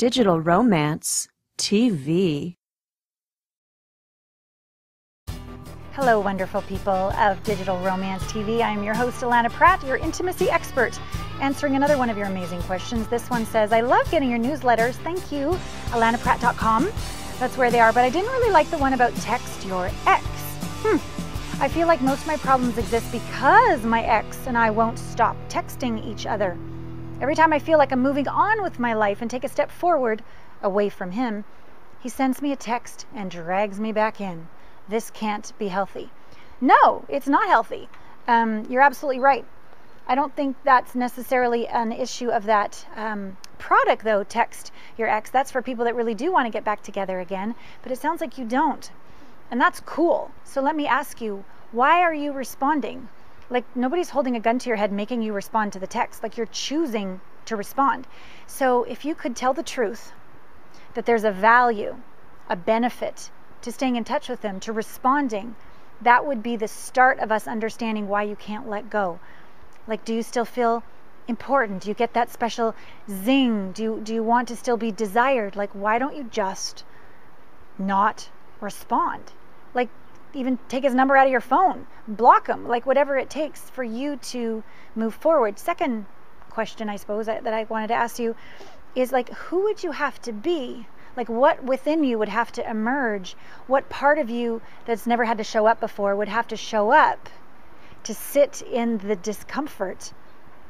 Digital Romance TV. Hello, wonderful people of Digital Romance TV. I am your host, Allana Pratt, your intimacy expert, answering another one of your amazing questions. This one says, I love getting your newsletters. Thank you, allanapratt.com. That's where they are, but I didn't really like the one about text your ex. I feel like most of my problems exist because my ex and I won't stop texting each other. Every time I feel like I'm moving on with my life and take a step forward away from him, he sends me a text and drags me back in. This can't be healthy. No, it's not healthy. You're absolutely right. I don't think that's necessarily an issue of that product, though, text your ex. That's for people that really do want to get back together again, but it sounds like you don't. And that's cool. So let me ask you, why are you responding? Like, nobody's holding a gun to your head making you respond to the text. Like, you're choosing to respond. So if you could tell the truth that there's a value, a benefit to staying in touch with them, to responding, that would be the start of us understanding why you can't let go. Like, do you still feel important? Do you get that special zing? Do you want to still be desired? Like, why don't you just not respond? Like, even take his number out of your phone, block him, like whatever it takes for you to move forward. Second question, I suppose, that I wanted to ask you is, like, who would you have to be? Like, what within you would have to emerge? What part of you that's never had to show up before would have to show up to sit in the discomfort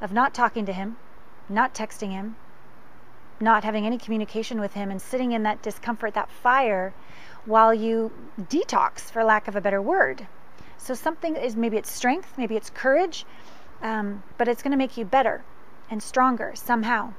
of not talking to him, not texting him, not having any communication with him, and sitting in that discomfort, that fire, while you detox, for lack of a better word? So something is, maybe it's strength, maybe it's courage, but it's going to make you better and stronger somehow.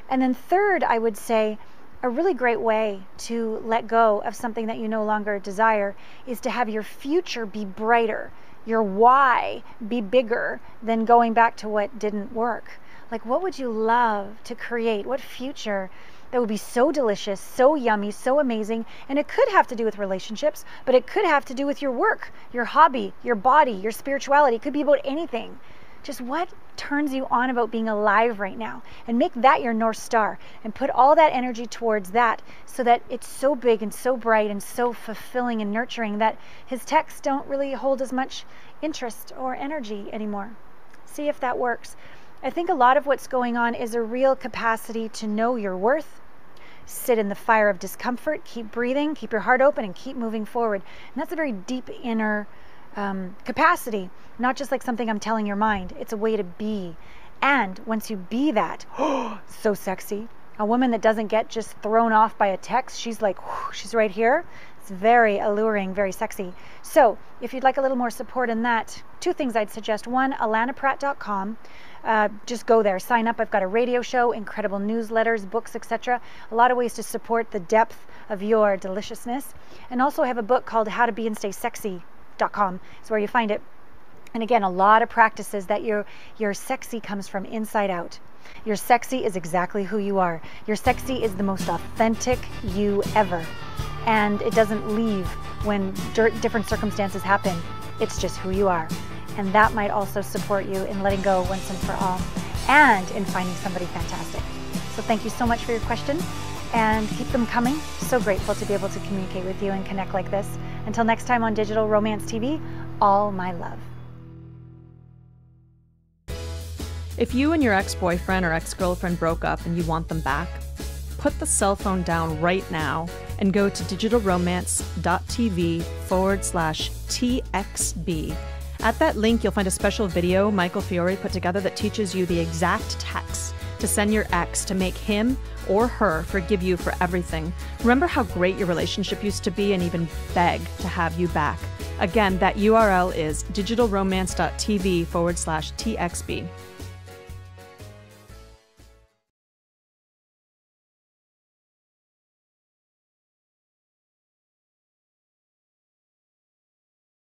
And then third, I would say, a really great way to let go of something that you no longer desire is to have your future be brighter, your why be bigger than going back to what didn't work. Like, what would you love to create? What future that would be so delicious, so yummy, so amazing? And it could have to do with relationships, but it could have to do with your work, your hobby, your body, your spirituality. It could be about anything. Just what turns you on about being alive right now, and make that your North Star, and put all that energy towards that, so that it's so big and so bright and so fulfilling and nurturing that his texts don't really hold as much interest or energy anymore. See if that works. I think a lot of what's going on is a real capacity to know your worth, sit in the fire of discomfort, keep breathing, keep your heart open, and keep moving forward. And that's a very deep inner capacity, not just like something I'm telling your mind. It's a way to be. And once you be that, so sexy. A woman that doesn't get just thrown off by a text, she's like, she's right here. It's very alluring, very sexy. So if you'd like a little more support in that, two things I'd suggest. One, allanapratt.com. Just go there, sign up. I've got a radio show, incredible newsletters, books, etc. A lot of ways to support the depth of your deliciousness. And also I have a book called How to Be and Stay Sexy.com. It's where you find it. And again, a lot of practices that your sexy comes from inside out. Your sexy is exactly who you are. Your sexy is the most authentic you ever. And it doesn't leave when different circumstances happen. It's just who you are. And that might also support you in letting go once and for all, and in finding somebody fantastic. So thank you so much for your question, and keep them coming. So grateful to be able to communicate with you and connect like this. Until next time on Digital Romance TV, all my love. If you and your ex-boyfriend or ex-girlfriend broke up and you want them back, put the cell phone down right now and go to digitalromance.tv/TXB. At that link, you'll find a special video Michael Fiore put together that teaches you the exact text to send your ex to make him or her forgive you for everything. Remember how great your relationship used to be, and even beg to have you back. Again, that URL is digitalromance.tv/TXB.